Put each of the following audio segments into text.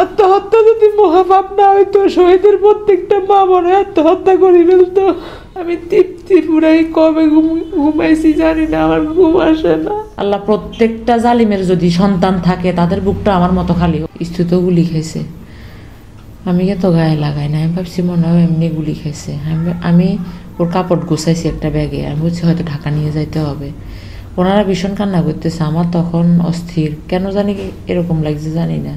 আত্মহত্যা যদি মহাপাপ না হইতো, শহীদের প্রত্যেকটা মা মনে আত্মহত্যা করে ফেলতো। আমি তৃপ্তি পুরাই কবে ঘুমাইছি জানি না, আমার ঘুম আসে না। আল্লাহ, প্রত্যেকটা জালিমের যদি সন্তান থাকে তাদের বুকটা আমার মতো খালি হোক। স্ত্রী তো গুলি খাইছে, আমি এত গায়ে লাগাই না। আমি ভাবছি মনে হয় এমনি গুলি খাইছে। আমি ওর কাপড় গুছাইছি একটা ব্যাগে, আমি বলছি হয়তো ঢাকা নিয়ে যাইতে হবে। ওনারা ভীষণ কান্না করতেছে, আমার তখন অস্থির কেন জানি এরকম লাগছে জানি না।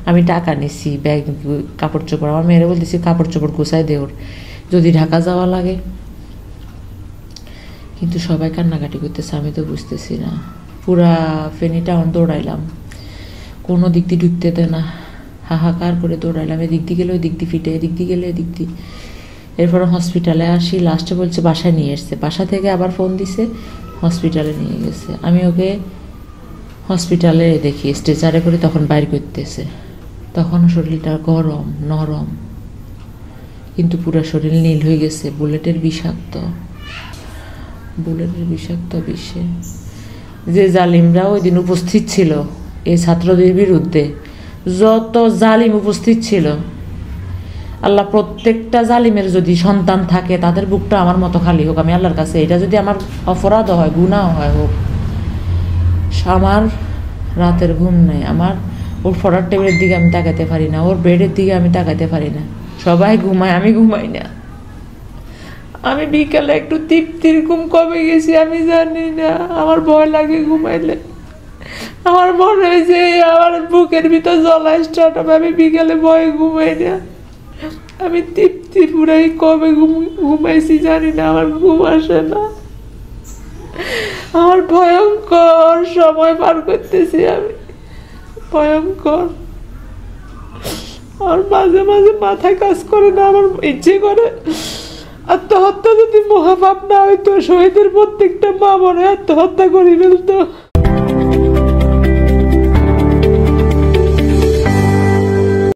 আমি টাকা নিছি, ব্যাগ, কাপড় চোপড়, আমার মেয়েরা বলতেছি কাপড় চোপড় গুছাই দে ওর, যদি ঢাকা যাওয়া লাগে। কিন্তু সবাই কান্নাকাটি করতেছে, আমি তো বুঝতেছি না। পুরা ফেনী টাউন দৌড়াইলাম, কোনো দিক দিয়ে ঢুকতে দেয় না, হাহাকার করে দৌড়াইলাম। এদিক দিয়ে গেলে ওই দিক দিয়ে ফিটে, এদিক দিয়ে গেলে এদিক দিয়ে। এরপর হসপিটালে আসি, লাস্টে বলছে বাসায় নিয়ে এসছে। বাসা থেকে আবার ফোন দিছে, হসপিটালে নিয়ে গেছে। আমি ওকে হসপিটালে দেখি স্ট্রেচারে করে, তখন বাইর করতেছে। তখন শরীরটা গরম নরম, কিন্তু পুরো শরীর নীল হয়ে গেছে। বুলেটের বিষাক্ত বিষে। যে জালিমরা ওই দিন উপস্থিত ছিল এই ছাত্রদের বিরুদ্ধে, যত জালিম উপস্থিত ছিল, আল্লাহ, প্রত্যেকটা জালিমের যদি সন্তান থাকে তাদের বুকটা আমার মতো খালি হোক। আমি আল্লাহর কাছে, এটা যদি আমার অপরাধ হয়, গুনাহ হয়, হোক। আমার রাতের ঘুম নেই, আমার ওর পড়ার টেবিলের দিকে আমি তাকাতে পারি না, ওর বেডের দিকে আমি তাকাতে পারি না। সবাই ঘুমায়, আমি ঘুমাই না। আমি বিকালে একটু তৃপ্তির ঘুম কবে গেছি আমি জানি না। আমার ভয় লাগে ঘুমাইলে, আমার মনে হয় যে আমার বুকের ভিতর জ্বলা স্টার্ট হবে। আমি বিকালে ভয়ে ঘুমাই না। আমি তৃপ্তি পুরাই কবে ঘুমাইছি জানি না, আমার ঘুম আসে না। আমার ভয়ঙ্কর সময় পার করতেছি আমি, ভয়ঙ্কর। আর মাঝে মাঝে মাথায় কাজ করে না, আমার ইচ্ছে করে আত্মহত্যা যদি মহাপাপ না হইতো, শহীদের প্রত্যেকটা মা মনে আত্মহত্যা করে ফেলতো।